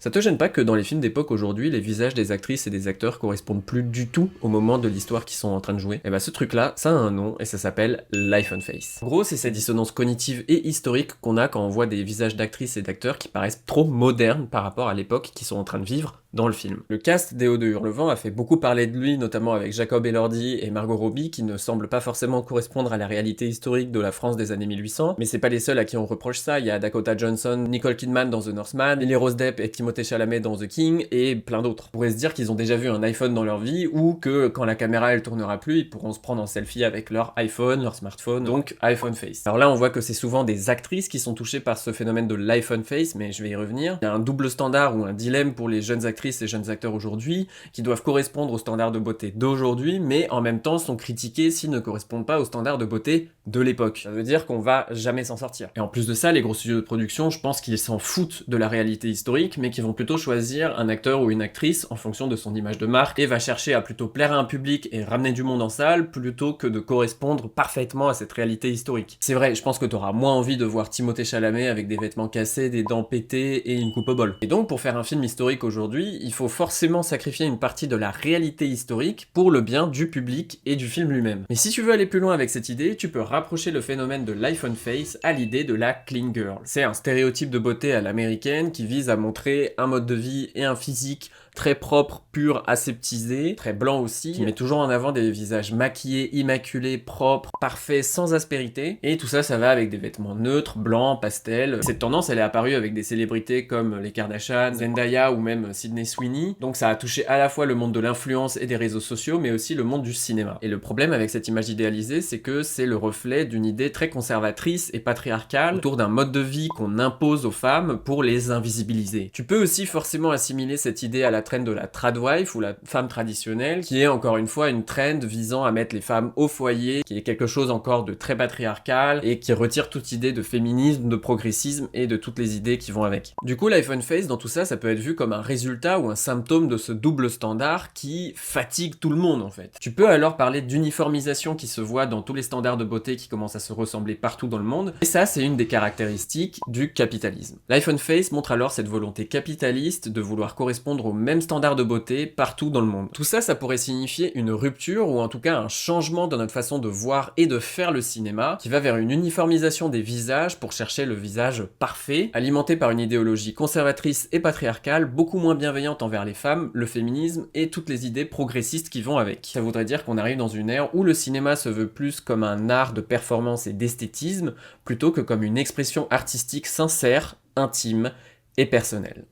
Ça te gêne pas que dans les films d'époque aujourd'hui, les visages des actrices et des acteurs correspondent plus du tout au moment de l'histoire qu'ils sont en train de jouer? Et bah ce truc-là, ça a un nom et ça s'appelle l'iPhone face. En gros, c'est cette dissonance cognitive et historique qu'on a quand on voit des visages d'actrices et d'acteurs qui paraissent trop modernes par rapport à l'époque qu'ils sont en train de vivre dans le film. Le cast d'Éo de Hurlevent a fait beaucoup parler de lui, notamment avec Jacob Elordi et Margot Robbie, qui ne semblent pas forcément correspondre à la réalité historique de la France des années 1800, mais c'est pas les seuls à qui on reproche ça. Il y a Dakota Johnson, Nicole Kidman dans The Northman, Lily Rose Depp et Timothée Chalamet dans The King, et plein d'autres. On pourrait se dire qu'ils ont déjà vu un iPhone dans leur vie, ou que quand la caméra elle tournera plus, ils pourront se prendre en selfie avec leur iPhone, leur smartphone, donc iPhone face. Alors là, on voit que c'est souvent des actrices qui sont touchées par ce phénomène de l'iPhone face, mais je vais y revenir. Il y a un double standard ou un dilemme pour les jeunes actrices et jeunes acteurs aujourd'hui, qui doivent correspondre aux standards de beauté d'aujourd'hui, mais en même temps sont critiqués s'ils ne correspondent pas aux standards de beauté de l'époque. Ça veut dire qu'on va jamais s'en sortir. Et en plus de ça, les gros studios de production, je pense qu'ils s'en foutent de la réalité historique, mais qu'ils vont plutôt choisir un acteur ou une actrice en fonction de son image de marque, et va chercher à plutôt plaire à un public et ramener du monde en salle, plutôt que de correspondre parfaitement à cette réalité historique. C'est vrai, je pense que t'auras moins envie de voir Timothée Chalamet avec des vêtements cassés, des dents pétées et une coupe au bol. Et donc, pour faire un film historique aujourd'hui, il faut forcément sacrifier une partie de la réalité historique pour le bien du public et du film lui-même. Mais si tu veux aller plus loin avec cette idée, tu peux rapprocher le phénomène de l'iPhone face à l'idée de la clean girl. C'est un stéréotype de beauté à l'américaine qui vise à montrer un mode de vie et un physique très propre, pur, aseptisé, très blanc aussi, qui met toujours en avant des visages maquillés, immaculés, propres, parfaits, sans aspérité, et tout ça, ça va avec des vêtements neutres, blancs, pastels. Cette tendance, elle est apparue avec des célébrités comme les Kardashian, Zendaya ou même Sydney Sweeney, donc ça a touché à la fois le monde de l'influence et des réseaux sociaux, mais aussi le monde du cinéma. Et le problème avec cette image idéalisée, c'est que c'est le reflet d'une idée très conservatrice et patriarcale autour d'un mode de vie qu'on impose aux femmes pour les invisibiliser. Tu peux aussi forcément assimiler cette idée à la trend de la tradwife ou la femme traditionnelle, qui est encore une fois une trend visant à mettre les femmes au foyer, qui est quelque chose encore de très patriarcal et qui retire toute idée de féminisme, de progressisme et de toutes les idées qui vont avec. Du coup, l'iPhone face dans tout ça, ça peut être vu comme un résultat ou un symptôme de ce double standard qui fatigue tout le monde en fait. Tu peux alors parler d'uniformisation qui se voit dans tous les standards de beauté qui commencent à se ressembler partout dans le monde, et ça c'est une des caractéristiques du capitalisme. L'iPhone face montre alors cette volonté capitaliste de vouloir correspondre aux mêmes standards de beauté partout dans le monde. Tout ça, ça pourrait signifier une rupture ou en tout cas un changement dans notre façon de voir et de faire le cinéma, qui va vers une uniformisation des visages pour chercher le visage parfait, alimenté par une idéologie conservatrice et patriarcale, beaucoup moins bienveillante envers les femmes, le féminisme et toutes les idées progressistes qui vont avec. Ça voudrait dire qu'on arrive dans une ère où le cinéma se veut plus comme un art de performance et d'esthétisme, plutôt que comme une expression artistique sincère, intime et personnelle.